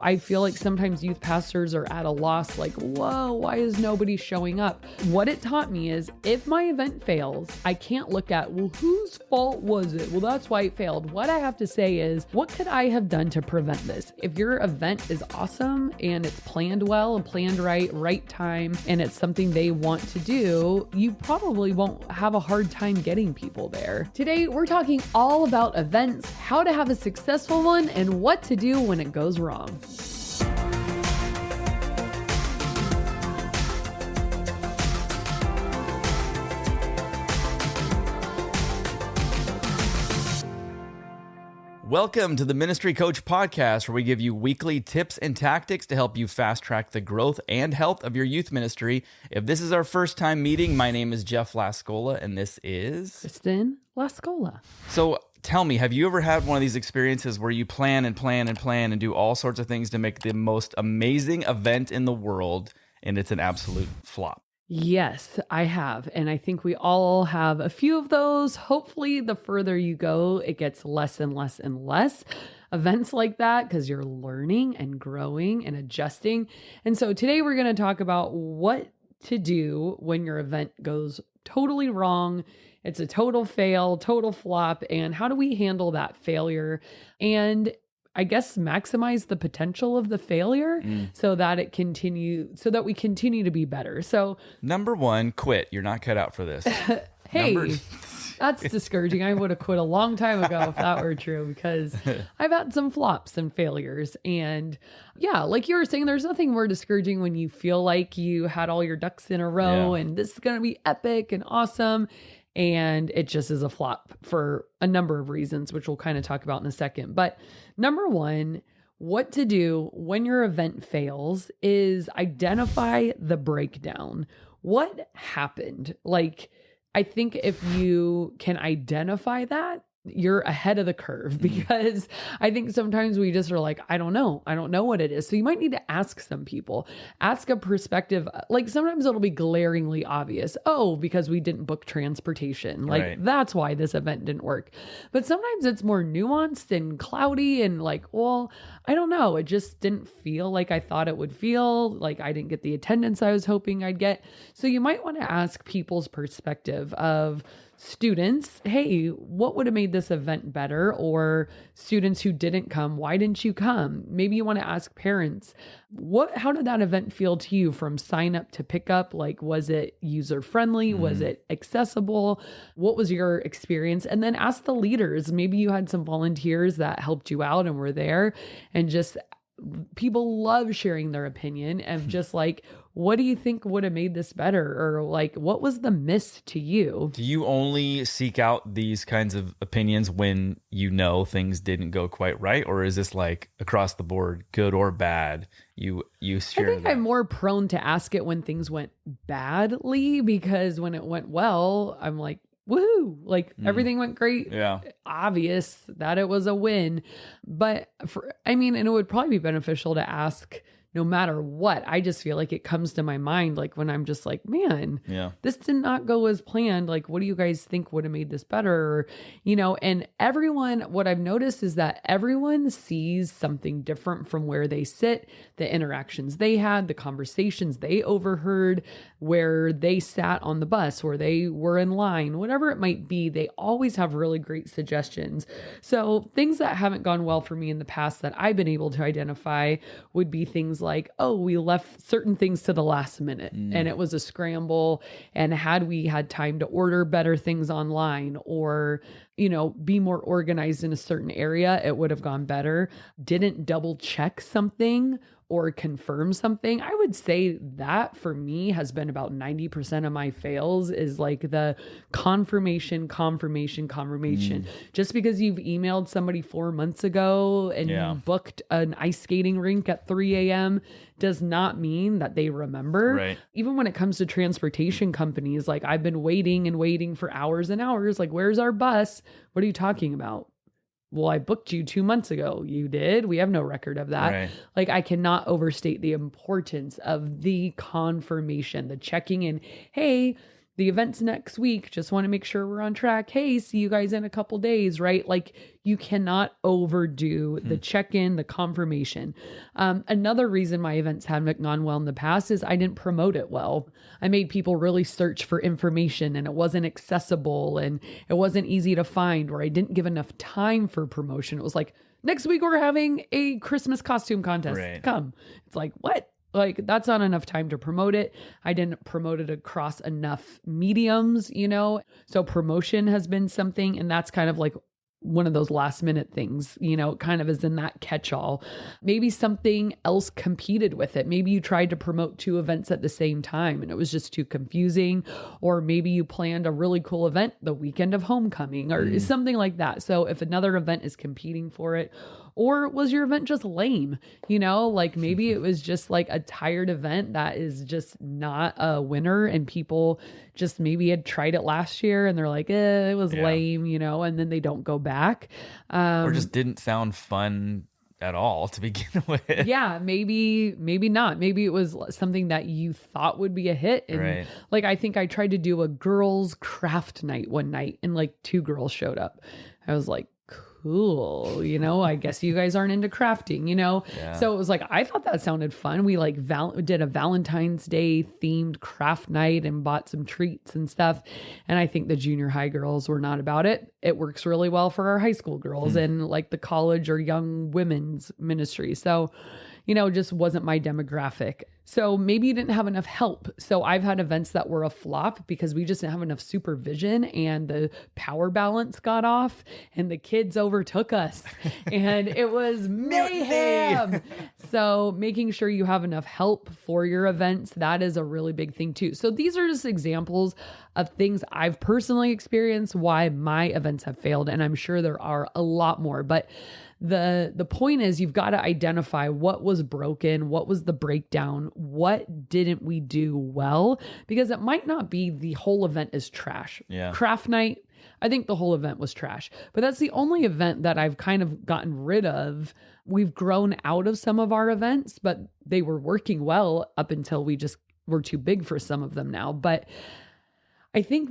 I feel like sometimes youth pastors are at a loss, like, whoa, why is nobody showing up? What it taught me is if my event fails, I can't look at, well, whose fault was it? Well, that's why it failed. What I have to say is, what could I have done to prevent this? If your event is awesome and it's planned well and planned right time, and it's something they want to do, you probably won't have a hard time getting people there. Today, we're talking all about events, how to have a successful one, and what to do when it goes wrong. Welcome to the Ministry Coach Podcast, where we give you weekly tips and tactics to help you fast track the growth and health of your youth ministry. If this is our first time meeting, my name is Jeff Lascola, and this is Kristen Lascola. So tell me, have you ever had one of these experiences where you plan and do all sorts of things to make the most amazing event in the world, and it's an absolute flop? Yes, I have. And I think we all have a few of those. Hopefully, the further you go, it gets less and less and less events like that because you're learning and growing and adjusting. And so today we're going to talk about what to do when your event goes totally wrong. It's a total fail, total flop. And how do we handle that failure? And I guess maximize the potential of the failure so that we continue to be better. So number one, quit. You're not cut out for this. Hey, that's discouraging. I would have quit a long time ago if that were true, because I've had some flops and failures. And yeah, like you were saying, there's nothing more discouraging when you feel like you had all your ducks in a row and this is going to be epic and awesome. And it just is a flop for a number of reasons, which we'll kind of talk about in a second. But number one, what to do when your event fails is identify the breakdown. What happened? Like, I think if you can identify that, you're ahead of the curve, because I think sometimes we just are like, I don't know what it is. So you might need to ask some people, ask a perspective. Like sometimes it'll be glaringly obvious. Oh, because we didn't book transportation. Like Right. That's why this event didn't work. But sometimes it's more nuanced and cloudy and like, well, I don't know. It just didn't feel like I thought it would feel. Like I didn't get the attendance I was hoping I'd get. So you might want to ask people's perspective of students, hey, what would have made this event better? Or students who didn't come, why didn't you come? Maybe you want to ask parents, how did that event feel to you from sign up to pick up? Like, was it user friendly? Was it accessible? What was your experience? And then ask the leaders. Maybe you had some volunteers that helped you out and were there, and just people love sharing their opinion of just like, what do you think would have made this better? Or like, what was the miss to you? Do you only seek out these kinds of opinions when you know things didn't go quite right? Or is this like across the board, good or bad? You share I think that? I'm more prone to ask it when things went badly, because when it went well, I'm like, woohoo, like everything went great. Yeah. Obvious that it was a win. But and it would probably be beneficial to ask no matter what. I just feel like it comes to my mind, like when I'm just like, man, this did not go as planned. Like, what do you guys think would have made this better? Or, and everyone, what I've noticed is that everyone sees something different from where they sit, the interactions they had, the conversations they overheard, where they sat on the bus, where they were in line, whatever it might be. They always have really great suggestions. So things that haven't gone well for me in the past that I've been able to identify would be things like, oh, we left certain things to the last minute and it was a scramble. And had we had time to order better things online, or, be more organized in a certain area, it would have gone better. Didn't double check something or confirm something. I would say that for me has been about 90% of my fails, is like the confirmation. Just because you've emailed somebody 4 months ago and you booked an ice skating rink at 3 a.m. does not mean that they remember. Right. Even when it comes to transportation companies, like I've been waiting for hours and hours. Like, where's our bus? What are you talking about? Well, I booked you 2 months ago. You did? We have no record of that. Right. Like, I cannot overstate the importance of the confirmation, the checking in. Hey, the event's next week. Just want to make sure we're on track. Hey, see you guys in a couple days, right? Like you cannot overdo the check-in, the confirmation. Another reason my events haven't gone well in the past is I didn't promote it well. I made people really search for information and it wasn't accessible and it wasn't easy to find, or I didn't give enough time for promotion. It was like, next week we're having a Christmas costume contest. Right. Come. It's like, what? Like that's not enough time to promote it. I didn't promote it across enough mediums, So promotion has been something, and that's kind of like one of those last minute things, kind of is in that catch-all. Maybe something else competed with it. Maybe you tried to promote 2 events at the same time and it was just too confusing. Or maybe you planned a really cool event the weekend of homecoming or something like that. So if another event is competing for it, or was your event just lame? Like maybe it was just like a tired event that is just not a winner, and people just maybe had tried it last year and they're like, it was lame, and then they don't go back. Or just didn't sound fun at all to begin with. Yeah, maybe not. Maybe it was something that you thought would be a hit. And like, I think I tried to do a girls' craft night one night and like 2 girls showed up. I was like, cool, I guess you guys aren't into crafting, So it was like, I thought that sounded fun. We like did a Valentine's Day themed craft night and bought some treats and stuff. And I think the junior high girls were not about it. It works really well for our high school girls and like the college or young women's ministry. So, just wasn't my demographic. So maybe you didn't have enough help. So I've had events that were a flop because we just didn't have enough supervision and the power balance got off and the kids overtook us and it was mayhem. So making sure you have enough help for your events, that is a really big thing too. So these are just examples of things I've personally experienced why my events have failed. And I'm sure there are a lot more, but the point is you've got to identify what was broken, what was the breakdown, what didn't we do well, because it might not be the whole event is trash. Yeah. Craft night, I think the whole event was trash, but that's the only event that I've kind of gotten rid of. We've grown out of some of our events, but they were working well up until we just were too big for some of them now. But I think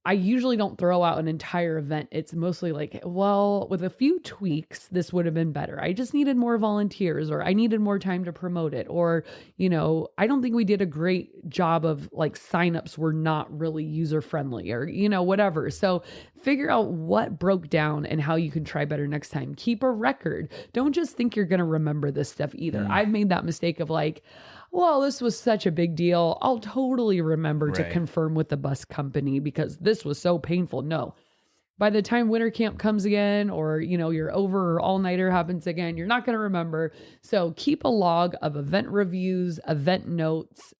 I usually don't throw out an entire event. It's mostly like, well, with a few tweaks, this would have been better. I just needed more volunteers, or I needed more time to promote it. Or, I don't think we did a great job of like signups were not really user friendly, or, whatever. So figure out what broke down and how you can try better next time. Keep a record. Don't just think you're going to remember this stuff either. I've made that mistake of like, well, this was such a big deal. I'll totally remember to confirm with the bus company because this was so painful. No. By the time winter camp comes again, or, your over or all-nighter happens again, you're not going to remember. So keep a log of event reviews, event notes,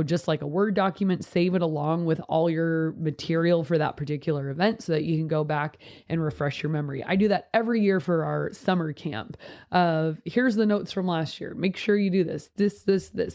just like a Word document, save it along with all your material for that particular event so that you can go back and refresh your memory. I do that every year for our summer camp of here's the notes from last year. Make sure you do this.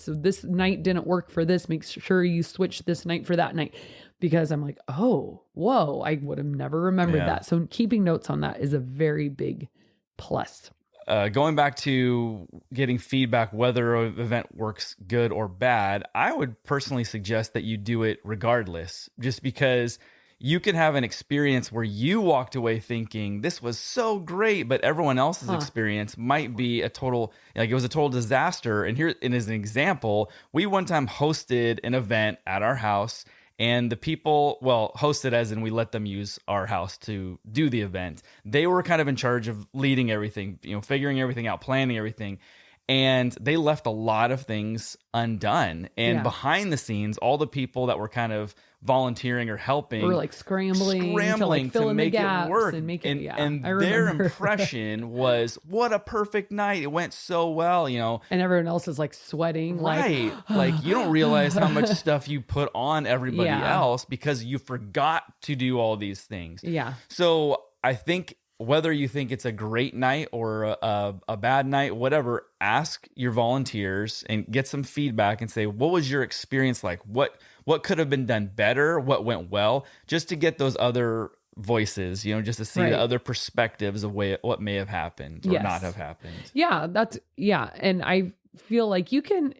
So this night didn't work for this. Make sure you switch this night for that night. Because I'm like, oh, whoa, I would have never remembered that. So keeping notes on that is a very big plus. Going back to getting feedback, whether an event works good or bad, I would personally suggest that you do it regardless, just because you can have an experience where you walked away thinking this was so great, but everyone else's experience might be it was a total disaster. And here, and as an example, we one time hosted an event at our house. And the people, hosted as in we let them use our house to do the event. They were kind of in charge of leading everything, figuring everything out, planning everything. And they left a lot of things undone. And behind the scenes, all the people that were kind of volunteering or helping were like scrambling to, like, fill in make the gaps it work. And make it, and their impression was, what a perfect night. It went so well, And everyone else is like sweating. Right. Like you don't realize how much stuff you put on everybody else because you forgot to do all these things. Yeah. So I think whether you think it's a great night or a bad night, whatever, ask your volunteers and get some feedback and say, what was your experience like? What could have been done better? What went well? Just to get those other voices, just to see the other perspectives of what may have happened or not have happened. Yeah, and I feel like you can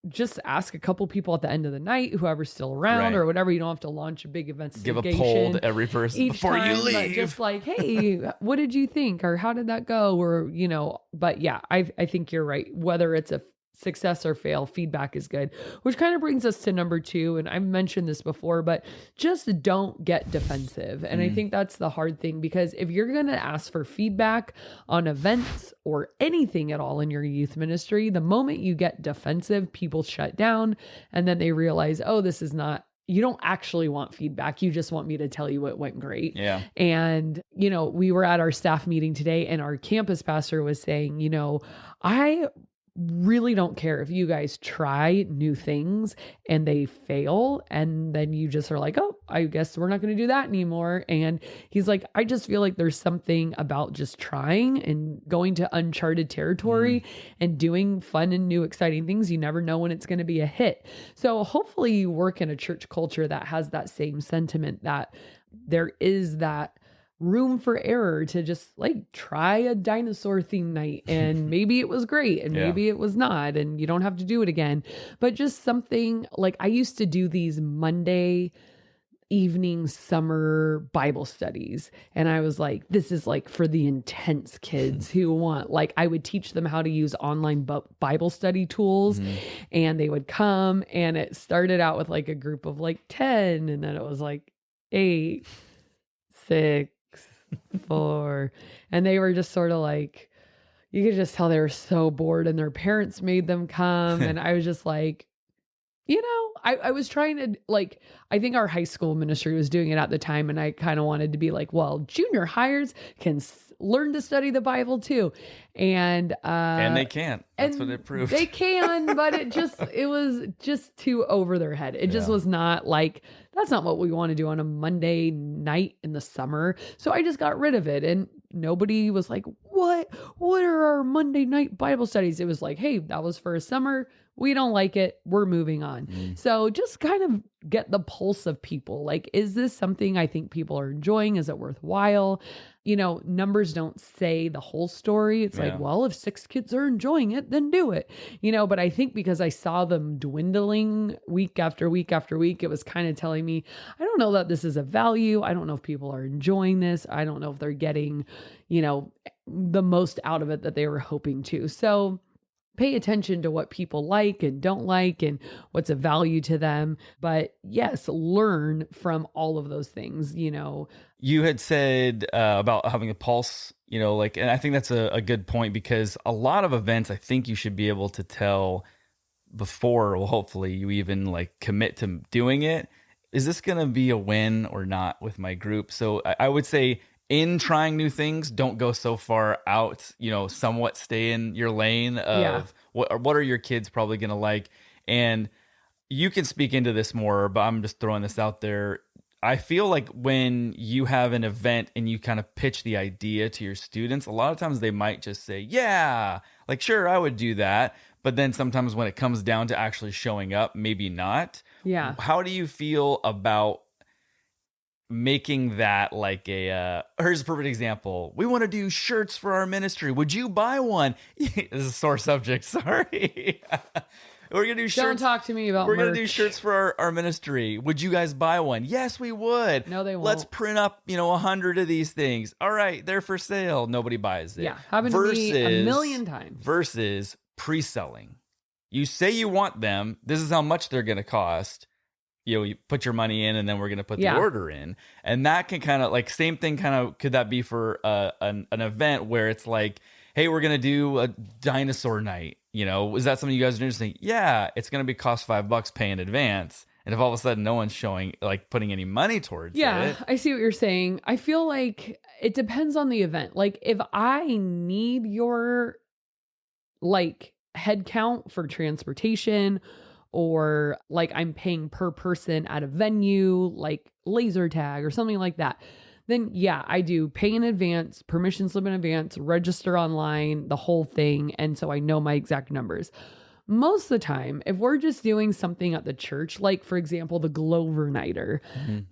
just ask a couple people at the end of the night, whoever's still around or whatever. You don't have to launch a big investigation. Give a poll to every person before you leave. Just like, hey, what did you think? Or how did that go? Or, but yeah, I think you're right. Whether it's a success or fail, feedback is good, which kind of brings us to number 2. And I've mentioned this before, but just don't get defensive. And I think that's the hard thing, because if you're going to ask for feedback on events or anything at all in your youth ministry, the moment you get defensive, people shut down, and then they realize, oh, this is not, you don't actually want feedback. You just want me to tell you what went great. Yeah. And, we were at our staff meeting today, and our campus pastor was saying, I really don't care if you guys try new things and they fail, and then you just are like, oh, I guess we're not going to do that anymore. And he's like, I just feel like there's something about just trying and going to uncharted territory and doing fun and new exciting things. You never know when it's going to be a hit. So hopefully you work in a church culture that has that same sentiment, that there is that room for error to just like try a dinosaur theme night, and maybe it was great and maybe it was not, and you don't have to do it again. But just something like, I used to do these Monday evening summer Bible studies, and I was like, this is like for the intense kids who want, like, I would teach them how to use online Bible study tools, and they would come, and it started out with like a group of like 10, and then it was like 8, 6, 4, and they were just sort of like, you could just tell they were so bored, and their parents made them come. And I was just like, I was trying to, like, I think our high school ministry was doing it at the time, and I kind of wanted to be like, well, junior hires can learn to study the Bible too. And they can't. That's what it proved. They can, but it was just too over their head. It just was not like, that's not what we want to do on a Monday night in the summer. So I just got rid of it, and nobody was like, what are our Monday night Bible studies? It was like, hey, that was for a summer. We don't like it. We're moving on. So just kind of get the pulse of people. Like, is this something I think people are enjoying? Is it worthwhile? Numbers don't say the whole story. It's like, well, if 6 kids are enjoying it, then do it. But I think because I saw them dwindling week after week after week, it was kind of telling me, I don't know that this is a value. I don't know if people are enjoying this. I don't know if they're getting, the most out of it that they were hoping to. So pay attention to what people like and don't like and what's a value to them. But yes, learn from all of those things. You had said about having a pulse, and I think that's a good point, because a lot of events, I think you should be able to tell before, well, hopefully you even like commit to doing it. Is this going to be a win or not with my group? So I would say, in trying new things, don't go so far out, somewhat stay in your lane of what are your kids probably going to like. And you can speak into this more, but I'm just throwing this out there. I feel like when you have an event and you kind of pitch the idea to your students, a lot of times they might just say, yeah, like, sure, I would do that. But then sometimes when it comes down to actually showing up, maybe not. Yeah. How do you feel about making that like here's a perfect example. We want to do shirts for our ministry. Would you buy one? This is a sore subject. Sorry. We're going to do shirts. Don't talk to me about We're merch. going to do shirts for our ministry. Would you guys buy one? Yes, we would. No, they won't. Let's print up, 100 of these things. All right, they're for sale. Nobody buys it. Yeah, happened to me a million times. Versus pre-selling. You say you want them. This is how much they're going to cost. You put your money in, and then we're going to put the order in. And that can kind of like, same thing kind of, could that be for an event where it's like, hey, we're going to do a dinosaur night. Is that something you guys are interested in? Yeah, it's going to be cost $5, pay in advance. And if all of a sudden no one's showing, like, putting any money towards it. Yeah, I see what you're saying. I feel like it depends on the event. Like, if I need your like head count for transportation, or like I'm paying per person at a venue, like laser tag or something like that, then yeah, I do pay in advance, permission slip in advance, register online, the whole thing. And so I know my exact numbers. Most of the time, if we're just doing something at the church, like for example, the Glover Nighter,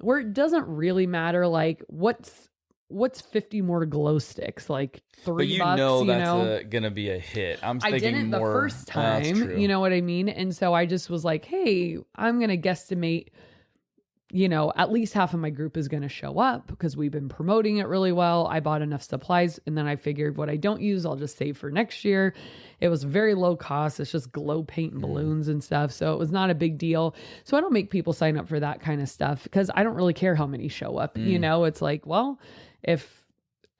where it doesn't really matter like what's what's 50 more glow sticks? Like $3, but you know that's gonna be a hit. I didn't more, the first time, you know what I mean? And so I just was like, hey, I'm gonna guesstimate, at least half of my group is going to show up because we've been promoting it really well. I bought enough supplies, and then I figured what I don't use, I'll just save for next year. It was very low cost. It's just glow paint and balloons and stuff. So it was not a big deal. So I don't make people sign up for that kind of stuff because I don't really care how many show up. It's like, well, if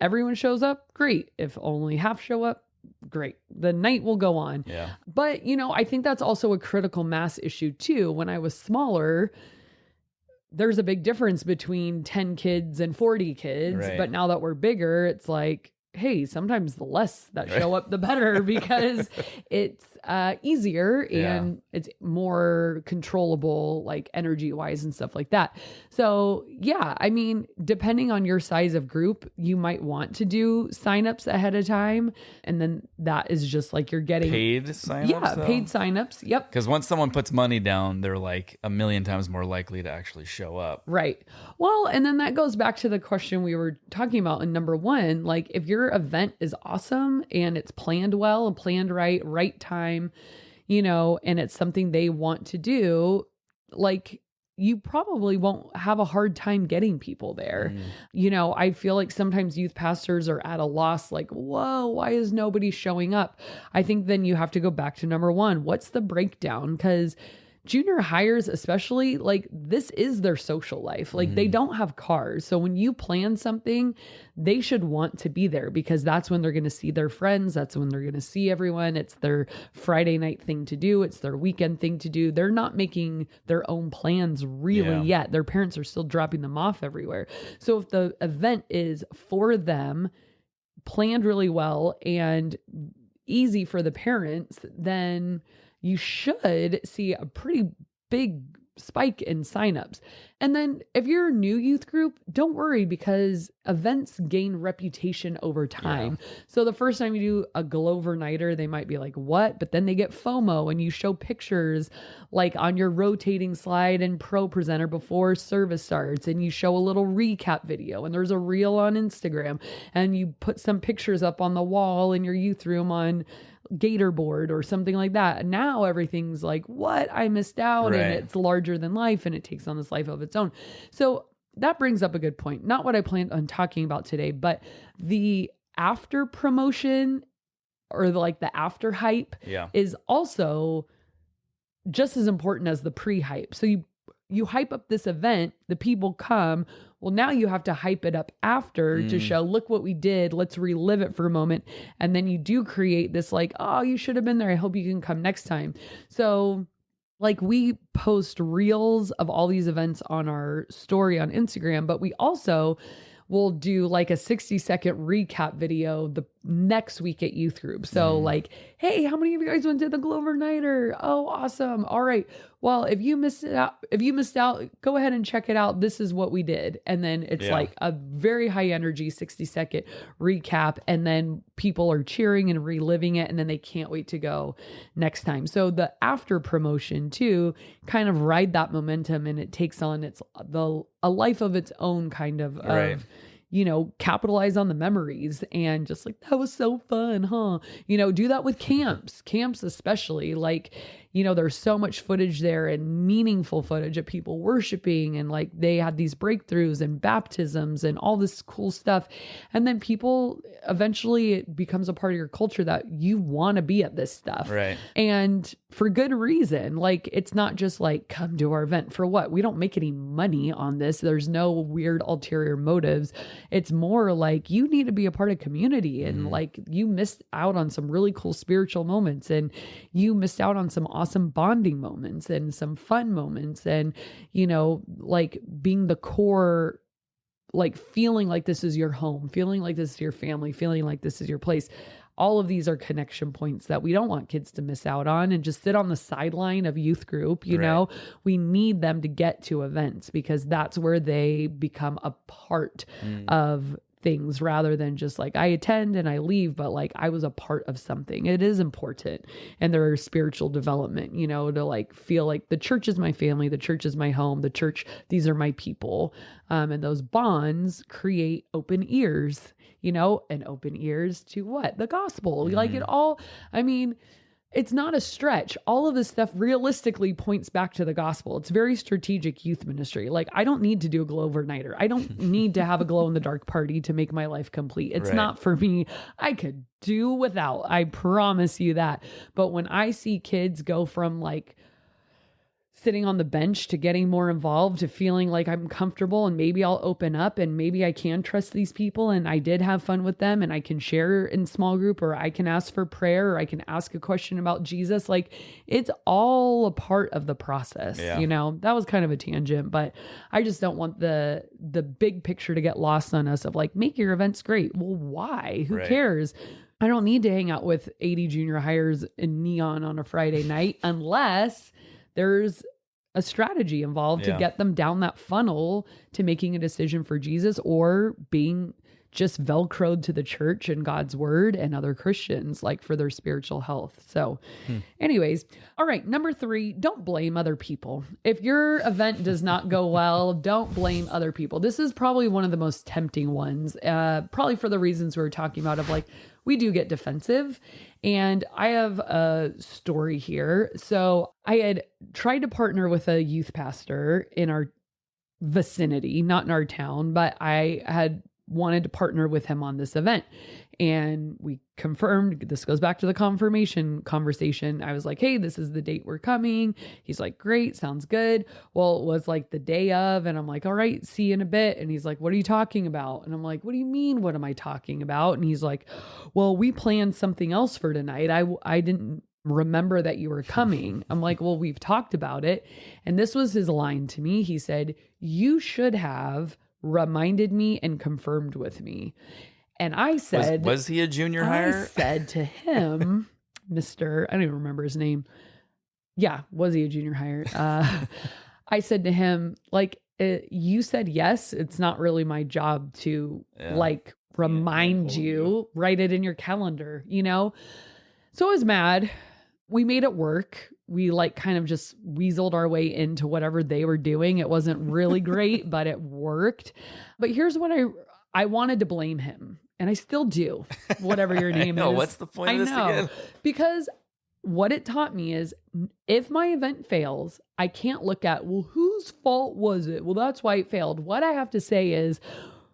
everyone shows up, great. If only half show up, great. The night will go on. Yeah. But, I think that's also a critical mass issue too. When I was smaller, there's a big difference between 10 kids and 40 kids. Right. But now that we're bigger, it's like, hey, sometimes the less that show up, the better, because it's easier and it's more controllable, like energy wise and stuff like that. So yeah, I mean, depending on your size of group, you might want to do signups ahead of time. And then that is just like you're getting paid signups. Yeah, paid signups. Yep. Because once someone puts money down, they're like a million times more likely to actually show up. Right. Well, and then that goes back to the question we were talking about in number 1. Like, if your event is awesome and it's planned well and planned right time, and it's something they want to do, like, you probably won't have a hard time getting people there. I feel like sometimes youth pastors are at a loss, like, whoa, why is nobody showing up? I think then you have to go back to number 1. What's the breakdown? Because junior hires, especially, like, this is their social life. Like, they don't have cars. So when you plan something, they should want to be there because that's when they're going to see their friends. That's when they're going to see everyone. It's their Friday night thing to do. It's their weekend thing to do. They're not making their own plans really yet. Their parents are still dropping them off everywhere. So if the event is for them, planned really well and easy for the parents, then you should see a pretty big spike in signups. And then if you're a new youth group, don't worry because events gain reputation over time. So the first time you do a Glover Nighter, they might be like, what? But then they get FOMO and you show pictures like on your rotating slide and pro presenter before service starts, and you show a little recap video, and there's a reel on Instagram, and you put some pictures up on the wall in your youth room on Gator board or something like that. Now everything's like, what? I missed out. And it's larger than life and it takes on this life of its own. So that brings up a good point. Not what I planned on talking about today, but the after promotion or the after hype is also just as important as the pre-hype. So you hype up this event, the people come. Well, now you have to hype it up after to show, look what we did. Let's relive it for a moment. And then you do create this like, oh, you should have been there. I hope you can come next time. So like we post reels of all these events on our story on Instagram, but we also will do like a 60-second recap video the next week at youth group. So like, hey, how many of you guys went to the Glover Nighter? Oh, awesome. All right. Well, if you missed out, go ahead and check it out. This is what we did. And then it's like a very high energy 60-second recap. And then people are cheering and reliving it. And then they can't wait to go next time. So the after promotion too, kind of ride that momentum, and it takes on a life of its own kind of, capitalize on the memories and just like, that was so fun, huh? Do that with camps, especially like, there's so much footage there and meaningful footage of people worshiping, and like they had these breakthroughs and baptisms and all this cool stuff. And then people eventually, it becomes a part of your culture that you want to be at this stuff. Right. And for good reason. Like, it's not just like, come to our event for what? We don't make any money on this. There's no weird ulterior motives. It's more like you need to be a part of community, and like you missed out on some really cool spiritual moments, and you missed out on some awesome bonding moments and some fun moments, and like being the core, like feeling like this is your home, feeling like this is your family, feeling like this is your place. All of these are connection points that we don't want kids to miss out on and just sit on the sideline of youth group. We need them to get to events because that's where they become a part of things rather than just like I attend and I leave, but like I was a part of something. It is important. And their spiritual development, you know, to like feel like the church is my family, the church is my home, the church, these are my people. And those bonds create open ears, you know, and open ears to what? The gospel. Like it all, I mean, it's not a stretch. All of this stuff realistically points back to the gospel. It's very strategic youth ministry. Like I don't need to do a glow overnighter. I don't need to have a glow in the dark party to make my life complete. It's not for me. I could do without. I promise you that. But when I see kids go from like sitting on the bench to getting more involved, to feeling like I'm comfortable and maybe I'll open up and maybe I can trust these people and I did have fun with them and I can share in small group, or I can ask for prayer, or I can ask a question about Jesus. Like it's all a part of the process. You know, that was kind of a tangent, but I just don't want the big picture to get lost on us of like, make your events great. Well, why? Who cares? I don't need to hang out with 80 junior hires in neon on a Friday night unless there's a strategy involved to get them down that funnel to making a decision for Jesus, or being just Velcroed to the church and God's word and other Christians, like for their spiritual health. So anyways, all right. Number 3, don't blame other people. If your event does not go well, don't blame other people. This is probably one of the most tempting ones, probably for the reasons we were talking about of like, we do get defensive. And I have a story here. So I had tried to partner with a youth pastor in our vicinity, not in our town, but I had wanted to partner with him on this event. And we confirmed, this goes back to the confirmation conversation. I was like, hey, this is the date we're coming. He's like, great, sounds good. Well, it was like the day of, and I'm like, all right, see you in a bit. And he's like, what are you talking about? And I'm like, what do you mean? What am I talking about? And he's like, well, we planned something else for tonight. I didn't remember that you were coming. I'm like, well, we've talked about it. And this was his line to me. He said, you should have reminded me and confirmed with me. And I said, was he a junior hire? I said to him, Mr. I don't even remember his name. Yeah. Was he a junior hire? I said to him, like, you said yes. It's not really my job to like remind you, write it in your calendar, you know? So I was mad. We made it work. We like kind of just weaseled our way into whatever they were doing. It wasn't really great, but it worked. But here's what I wanted to blame him. And I still do, whatever your name is. What's the point of this again? Because what it taught me is if my event fails, I can't look at, well, whose fault was it? Well, that's why it failed. What I have to say is,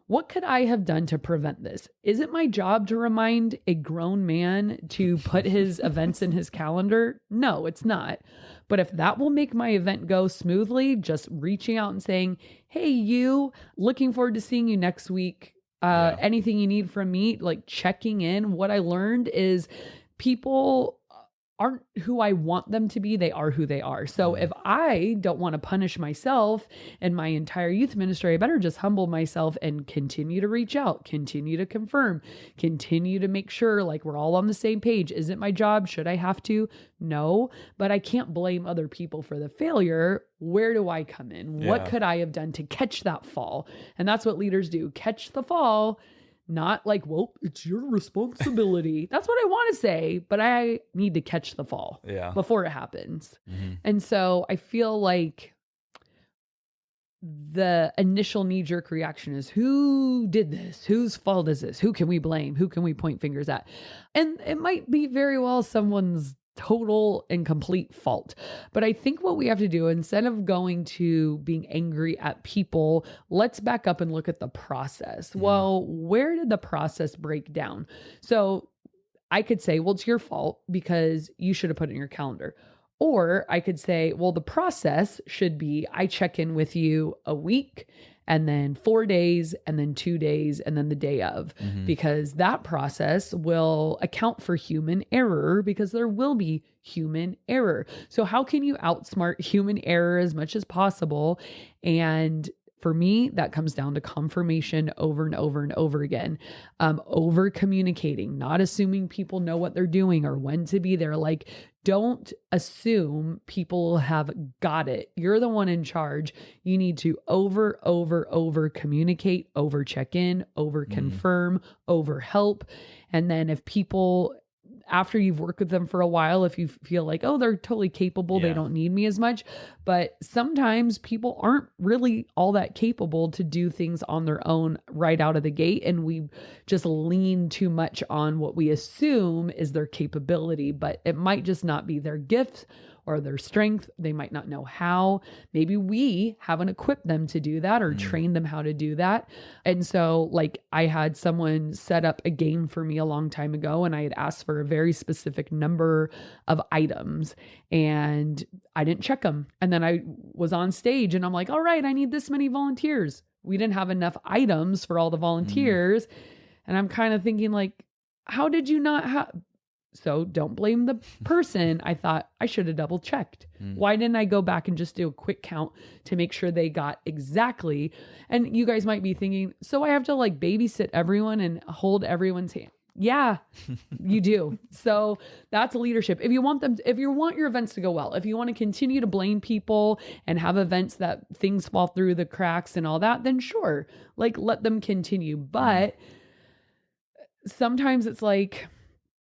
what could I have done to prevent this? Is it my job to remind a grown man to put his events in his calendar? No, it's not. But if that will make my event go smoothly, just reaching out and saying, hey, you, looking forward to seeing you next week. Anything you need from me, like checking in. What I learned is people aren't who I want them to be. They are who they are. So if I don't want to punish myself and my entire youth ministry, I better just humble myself and continue to reach out, continue to confirm, continue to make sure like we're all on the same page. Is it my job? Should I have to? No, but I can't blame other people for the failure. Where do I come in? What could I have done to catch that fall? And that's what leaders do. Catch the fall. Not like, well, it's your responsibility. That's what I want to say, but I need to catch the fall before it happens. And so I feel like the initial knee-jerk reaction is, who did this? Whose fault is this? Who can we blame? Who can we point fingers at? And it might be very well someone's total and complete fault. But I think what we have to do, instead of going to being angry at people, let's back up and look at the process. Well, where did the process break down? So I could say, well, it's your fault because you should have put it in your calendar. Or I could say, well, the process should be, I check in with you a week and then 4 days and then 2 days and then the day of, because that process will account for human error, because there will be human error. So how can you outsmart human error as much as possible? And for me, that comes down to confirmation over and over and over again. Over communicating, not assuming people know what they're doing or when to be there. Like, don't assume people have got it. You're the one in charge. You need to over communicate, over check in, over confirm, over help. And then if people, after you've worked with them for a while, if you feel like, oh, they're totally capable, they don't need me as much. But sometimes people aren't really all that capable to do things on their own right out of the gate. And we just lean too much on what we assume is their capability, but it might just not be their gift or their strength. They might not know how. Maybe we haven't equipped them to do that or trained them how to do that. And so like I had someone set up a game for me a long time ago, and I had asked for a very specific number of items and I didn't check them. And then I was on stage and I'm like, all right, I need this many volunteers. We didn't have enough items for all the volunteers. And I'm kind of thinking like, how did you not have... So don't blame the person. I thought I should have double checked. Why didn't I go back and just do a quick count to make sure they got exactly? And you guys might be thinking, so I have to like babysit everyone and hold everyone's hand. Yeah, you do. So that's leadership. If you want your events to go well, if you want to continue to blame people and have events that things fall through the cracks and all that, then sure, like let them continue. But sometimes it's like,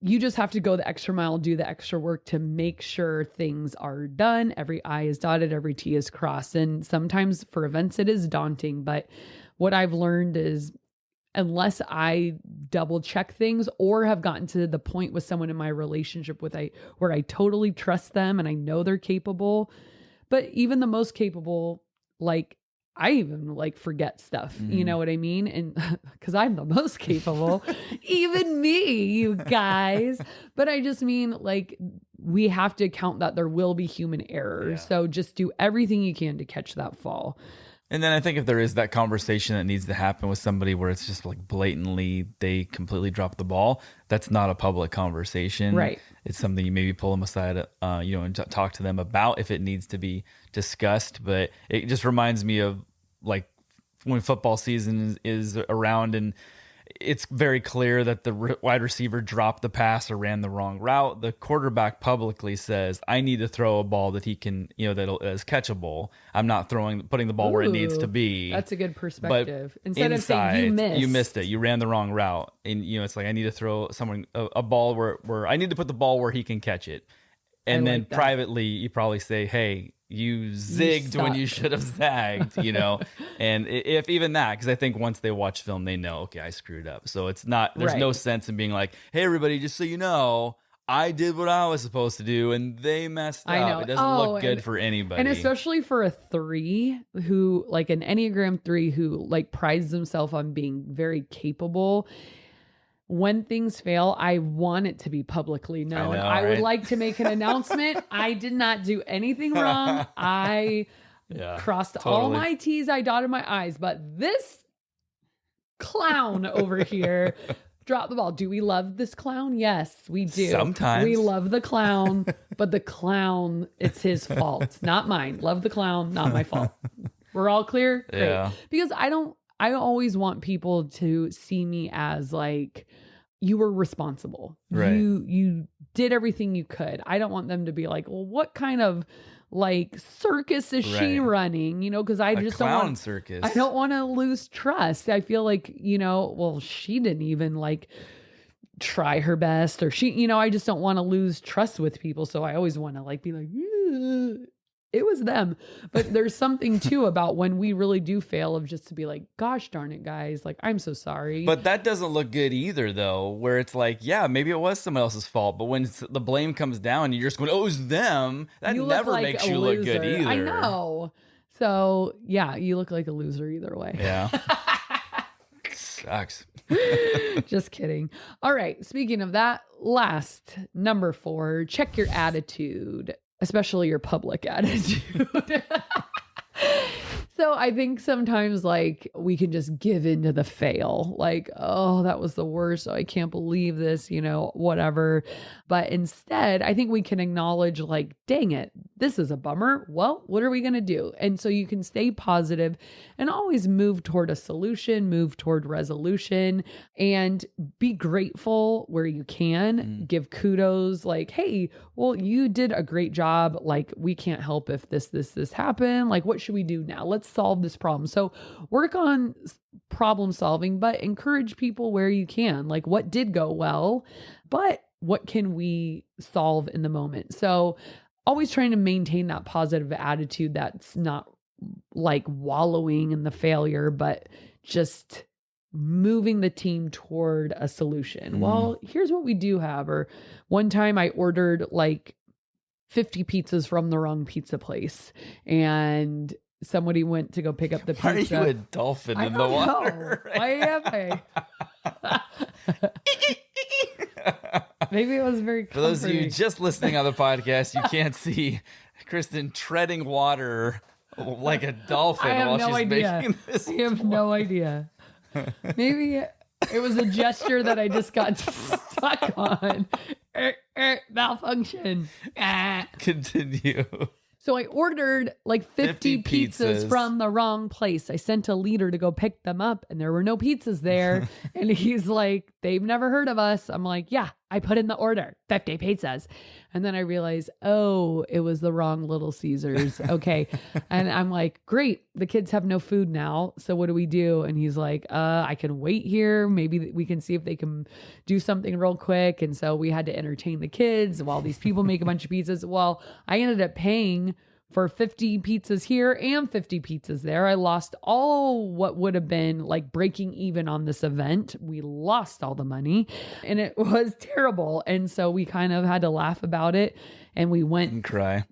you just have to go the extra mile, do the extra work to make sure things are done. Every I is dotted, every T is crossed. And sometimes for events, it is daunting. But what I've learned is unless I double check things or have gotten to the point with someone in my relationship where I totally trust them and I know they're capable, but even the most capable, like I even like forget stuff, you know what I mean? And because I'm the most capable, even me, you guys. But I just mean like we have to account that there will be human error. So just do everything you can to catch that fall. And then I think if there is that conversation that needs to happen with somebody where it's just like blatantly they completely drop the ball, that's not a public conversation. Right. It's something you maybe pull them aside, and talk to them about if it needs to be discussed. But it just reminds me of like when football season is around and it's very clear that the wide receiver dropped the pass or ran the wrong route. The quarterback publicly says, I need to throw a ball that he can, that is catchable. I'm not putting the ball where it needs to be. That's a good perspective. But instead of saying you missed it. You ran the wrong route. And, it's like, I need to throw someone a ball where I need to put the ball where he can catch it. And then privately, you probably say, hey, you zigged when you should have zagged, and if even that, because I think once they watch film, they know, okay, I screwed up. So it's not, there's no sense in being like, hey, everybody, just so you know, I did what I was supposed to do and they messed up. I know. It doesn't look good for anybody. And especially for a 3 who, like an Enneagram 3 who like prides himself on being very capable. When things fail, I want it to be publicly known. I would like to make an announcement. I did not do anything wrong. I crossed all my T's. I dotted my I's. But this clown over here dropped the ball. Do we love this clown? Yes, we do. Sometimes. We love the clown. But the clown, it's his fault. Not mine. Love the clown, not my fault. We're all clear? Great. Yeah. Because I always want people to see me as like, you were responsible. Right. You did everything you could. I don't want them to be like, well, what kind of like circus is she running? Because I just don't want circus. I don't want to lose trust. I feel like, well, she didn't even like try her best or she, I just don't want to lose trust with people. So I always want to like be like, it was them. But there's something too about when we really do fail of just to be like, gosh darn it, guys. Like, I'm so sorry. But that doesn't look good either, though, where it's like, yeah, maybe it was someone else's fault. But when the blame comes down, you're just going, oh, it was them. That never makes you look good either. I know. So, yeah, you look like a loser either way. Yeah. Sucks. Just kidding. All right. Speaking of that, last, number 4, check your attitude. Especially your public attitude. So I think sometimes like we can just give into the fail. Like, oh, that was the worst. I can't believe this, whatever. But instead, I think we can acknowledge like, dang it, this is a bummer. Well, what are we going to do? And so you can stay positive and always move toward a solution, move toward resolution, and be grateful where you can. Give kudos like, hey, well, you did a great job. Like, we can't help if this happened. Like, what should we do now? Let's solve this problem. So work on problem solving, but encourage people where you can. Like, what did go well, but what can we solve in the moment? So always trying to maintain that positive attitude that's not like wallowing in the failure, but just moving the team toward a solution. Well, here's what we do have. Or one time I ordered like 50 pizzas from the wrong pizza place, and somebody went to go pick up the pizza. Why are you a dolphin in the water? Why am I? Maybe it was very comforting. For those of you just listening on the podcast, you can't see Kristen treading water like a dolphin while she's making this. I have no idea. Maybe it was a gesture that I just got stuck on. Malfunction. Continue. So I ordered like 50 pizzas from the wrong place. I sent a leader to go pick them up, and there were no pizzas there. And he's like, they've never heard of us. I'm like, yeah, I put in the order, 50 pizzas. And then I realized, oh, it was the wrong Little Caesars. Okay. And I'm like, great. The kids have no food now. So what do we do? And he's like, I can wait here. Maybe we can see if they can do something real quick. And so we had to entertain the kids while these people make a bunch of pizzas. Well, I ended up paying for 50 pizzas here and 50 pizzas there. I lost all what would have been like breaking even on this event. We lost all the money and it was terrible. And so we kind of had to laugh about it, and we went and cry.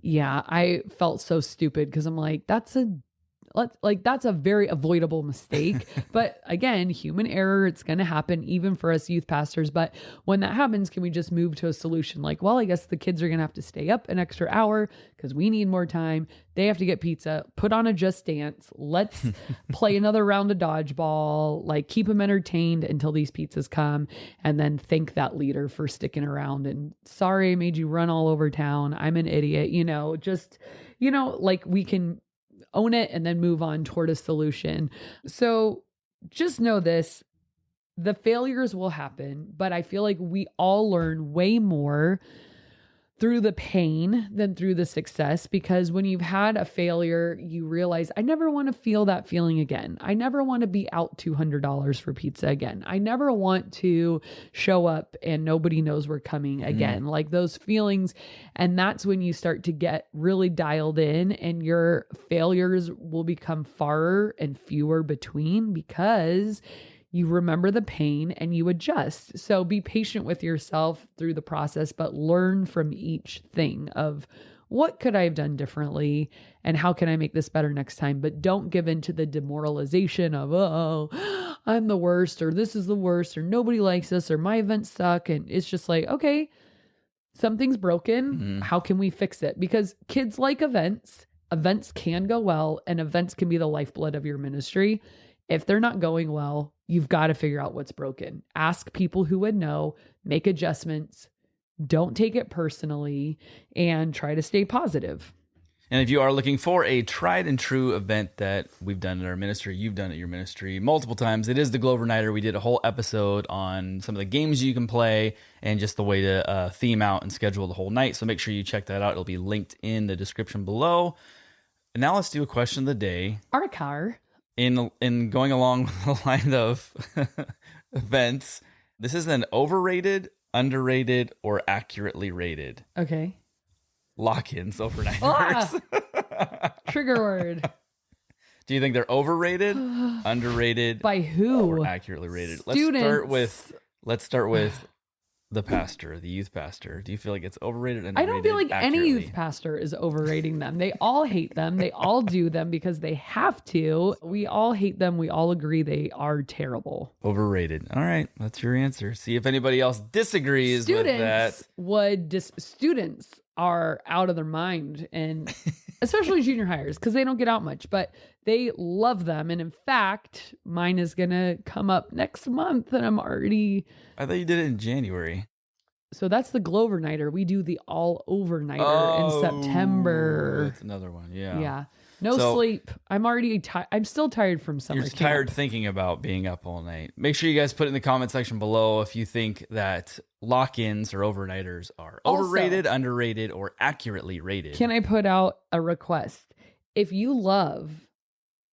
Yeah, I felt so stupid because I'm like, that's a very avoidable mistake. But again, human error, it's going to happen even for us youth pastors. But when that happens, can we just move to a solution? Like, well, I guess the kids are going to have to stay up an extra hour because we need more time. They have to get pizza, put on a Just Dance. Let's play another round of dodgeball, like keep them entertained until these pizzas come, and then thank that leader for sticking around. And sorry, I made you run all over town. I'm an idiot. Like we can own it and then move on toward a solution. So just know this, the failures will happen, but I feel like we all learn way more through the pain than through the success, because when you've had a failure, you realize, I never want to feel that feeling again. I never want to be out $200 for pizza again. I never want to show up and nobody knows we're coming again. Like those feelings. And that's when you start to get really dialed in, and your failures will become far and fewer between because you remember the pain and you adjust. So be patient with yourself through the process, but learn from each thing of what could I have done differently and how can I make this better next time? But don't give in to the demoralization of, oh, I'm the worst, or this is the worst, or nobody likes us, or my events suck. And it's just like, okay, something's broken. How can we fix it? Because kids like events. Events can go well, and events can be the lifeblood of your ministry. If they're not going well, you've got to figure out what's broken. Ask people who would know, make adjustments, don't take it personally, and try to stay positive. And if you are looking for a tried and true event that we've done in our ministry, you've done at your ministry multiple times, it is the Glover Nighter. We did a whole episode on some of the games you can play and just the way to theme out and schedule the whole night. So make sure you check that out. It'll be linked in the description below. And now let's do a question of the day. Our car. In going along the line of events, this is an overrated, underrated, or accurately rated. Okay. Lock-ins overnighters. Trigger word. Do you think they're overrated, underrated, by who, or accurately rated? Students. Let's start with the pastor, the youth pastor. Do you feel like it's overrated and I don't feel like accurately? any youth pastor is overrating them. They all hate them. They all do them because they have to. We all hate them. We all agree they are terrible. Overrated. All right, that's your answer. See if anybody else disagrees with that. Students are out of their mind, and especially junior hires, because they don't get out much, but they love them. And in fact, mine is going to come up next month, and I thought you did it in January. So that's the Glover-nighter. We do the all-over-nighter in September. That's another one. Yeah. Yeah. No sleep. I'm already tired. I'm still tired from summer You're camp. tired thinking about being up all night. Make sure you guys put in the comment section below if you think that lock-ins or overnighters are overrated, underrated, or accurately rated. Can I put out a request? If you love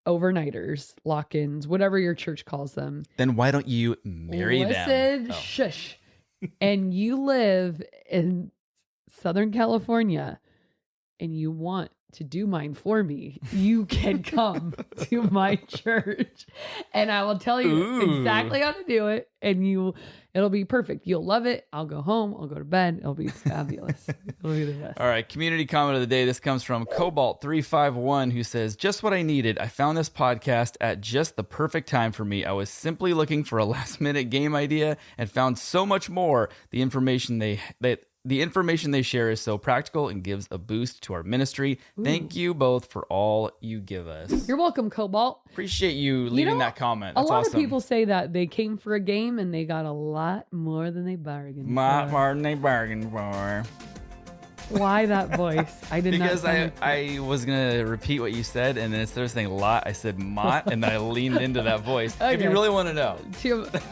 overnighters, lock-ins, whatever your church calls them, then why don't you marry them? Shush. And you live in Southern California and you want to do mine for me, you can come to my church and I will tell you exactly how to do it, and it'll be perfect. You'll love it. I'll go home. I'll go to bed. It'll be fabulous. It'll be the best. All right. Community comment of the day. This comes from Cobalt351, who says, just what I needed. I found this podcast at just the perfect time for me. I was simply looking for a last minute game idea and found so much more. The information they share is so practical and gives a boost to our ministry. Thank you both for all you give us. You're welcome, Cobalt. Appreciate you leaving that comment. That's a lot awesome. of people say that they came for a game and they got a lot more than they bargained for. More than they bargained for. Why that voice? I did because not. I was going to repeat what you said, and then instead of saying lot, I said mott, and then I leaned into that voice. Okay. If you really want to know.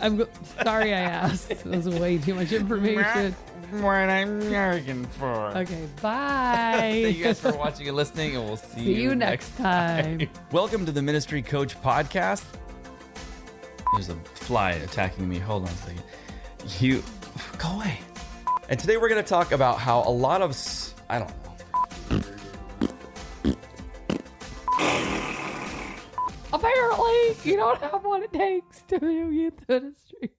I'm sorry I asked. It was way too much information. What I'm bargaining for. Okay, bye. Thank you guys for watching and listening, and we'll see you next time. Welcome to the Ministry Coach Podcast. There's a fly attacking me. Hold on a second. You go away. And today we're going to talk about how a lot of I don't know. Apparently, you don't have what it takes to do youth ministry.